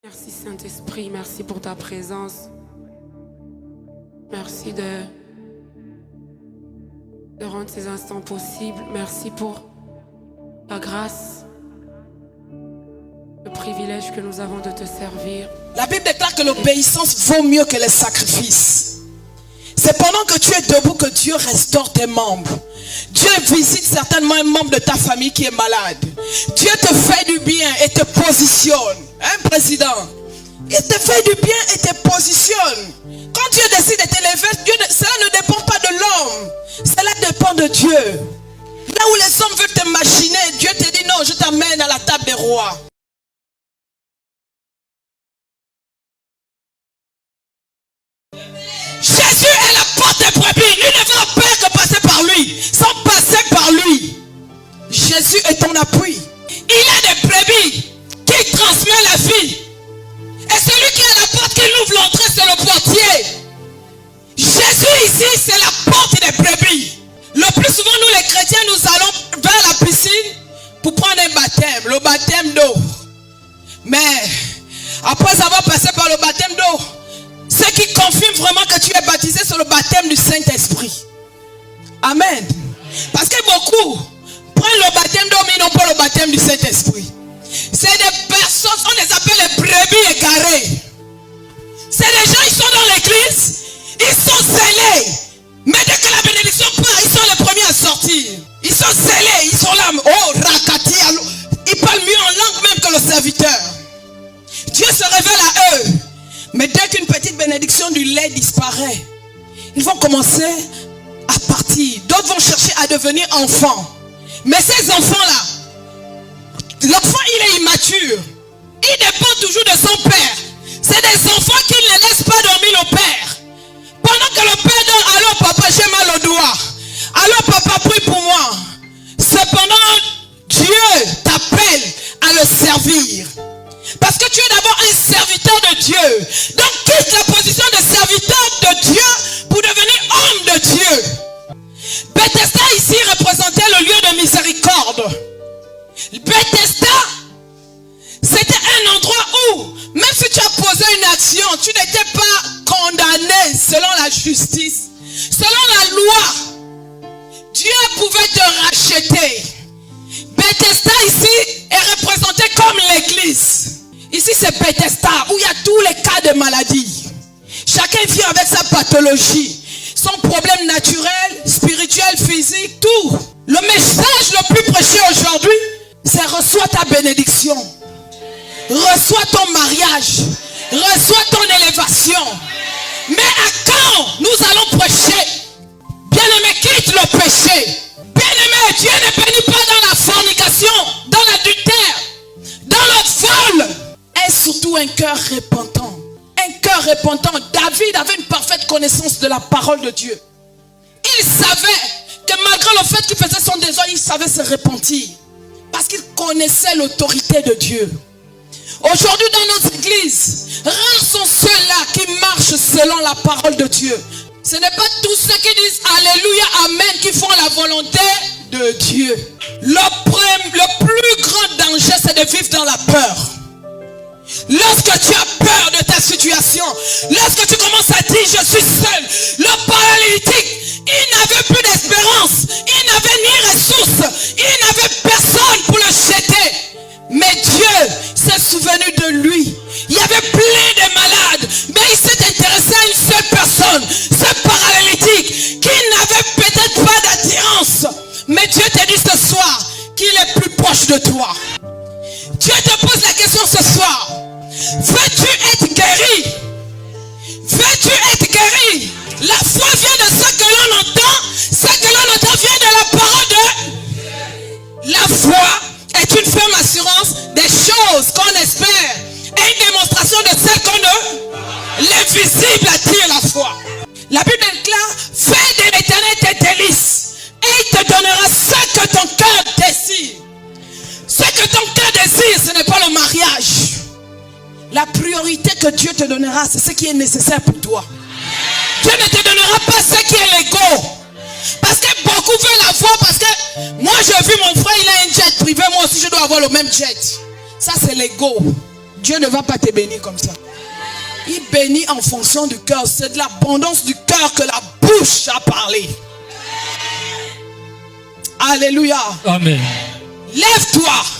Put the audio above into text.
Merci Saint-Esprit, merci pour ta présence. Merci de rendre ces instants possibles. Merci pour ta grâce, le privilège que nous avons de te servir. La Bible déclare que l'obéissance vaut mieux que les sacrifices. C'est pendant que tu es debout que Dieu restaure tes membres. Dieu visite certainement un membre de ta famille qui est malade. Dieu te fait du bien et te positionne. Hein, président? Il te fait du bien et te positionne. Quand Dieu décide de t'élever, cela ne dépend pas de l'homme. Cela dépend de Dieu. Là où les hommes veulent te machiner, Dieu te dit non, je t'amène à la table des rois. Jésus est la porte des brebis. Lui ne veut pas que passer par lui, sans passer par lui. Jésus est ton appui. Il a des brebis qui transmet la vie. Et celui qui est à la porte, qui ouvre l'entrée, c'est le portier. Jésus ici, c'est la porte des brebis. Le plus souvent, nous les chrétiens, nous allons vers la piscine pour prendre un baptême, le baptême d'eau. Mais après avoir passé par le baptême d'eau, ce qui confirme vraiment que tu es baptisé, c'est le baptême du Saint-Esprit. Amen. Parce que beaucoup prennent le baptême d'eau, mais ils n'ont pas le baptême du Saint-Esprit. C'est des personnes, on les appelle les brebis égarées. C'est des gens, ils sont dans l'église, ils sont zélés. Mais dès que la bénédiction part, ils sont les premiers à sortir. Ils sont zélés, ils sont là. Oh, rakati, ils parlent mieux en langue même que le serviteur. Dieu se révèle à eux. Mais dès qu'une petite bénédiction du lait disparaît, ils vont commencer à partir. D'autres vont chercher à devenir enfants. Mais ces enfants-là, l'enfant il est immature. Il dépend toujours de son père. C'est des enfants qui ne laissent pas dormir le père. Pendant que le père dort, allô papa, j'ai mal au doigt. Allô papa, prie pour moi. Cependant, Dieu t'appelle à le servir. Parce que tu es d'abord un serviteur de Dieu. Donc quitte la position de serviteur de Dieu pour devenir homme de Dieu. Bethesda ici représentait le lieu de miséricorde. Bethesda, c'était un endroit où, même si tu as posé une action, tu n'étais pas condamné selon la justice, selon la loi. Dieu pouvait te racheter. Bethesda ici est représenté comme l'église. Ici c'est Bethesda où il y a tous les cas de maladie. Chacun vient avec sa pathologie, son problème naturel, spirituel, physique, tout. Le message le plus prêché aujourd'hui, c'est reçois ta bénédiction. Reçois ton mariage. Reçois ton élévation. Mais à quand nous allons prêcher? Bien-aimé, quitte le péché. Bien-aimé, Dieu ne bénit pas dans la fornication, dans l'adultère, dans le vol. Et surtout un cœur repentant. Un cœur repentant. David avait une parfaite connaissance de la parole de Dieu. Il savait que malgré le fait qu'il faisait son désordre, il savait se repentir. Parce qu'il connaissait l'autorité de Dieu. Aujourd'hui dans nos églises, rares sont ceux-là qui marchent selon la parole de Dieu. Ce n'est pas tous ceux qui disent Alléluia, Amen, qui font la volonté de Dieu. Le plus grand danger, c'est de vivre dans la peur. Lorsque tu as peur de ta situation, lorsque tu commences à dire je suis seul, le paralytique, il n'avait plus d'espérance, il n'avait ni ressources, il n'avait personne pour le jeter. Mais Dieu s'est souvenu de lui. Il y avait plein de malades, mais il s'est intéressé à une seule personne, ce paralytique qui n'avait peut-être pas d'attirance. Mais Dieu te dit ce soir qu'il est plus proche de toi. Dieu te pose la question ce soir. Veux-tu être guéri? Veux-tu être guéri? La foi vient de ce que l'on entend. Ce que l'on entend vient de la parole de la foi. Est une ferme assurance des choses qu'on espère et une démonstration de celles qu'on ne. L'invisible attire la foi. La Bible déclare, fais de l'Éternel tes délices et il te donnera ce que ton cœur désire. Ce que ton cœur désire, ce n'est pas le mariage. La priorité que Dieu te donnera, c'est ce qui est nécessaire pour toi. Dieu ne te donnera pas ce qui est l'ego. Parce que beaucoup veulent l'avoir parce que moi j'ai vu mon frère, il a un jet privé, moi aussi je dois avoir le même jet. Ça c'est l'ego. Dieu ne va pas te bénir comme ça. Il bénit en fonction du cœur. C'est de l'abondance du cœur que la bouche a parlé. Alléluia. Amen. Lève-toi.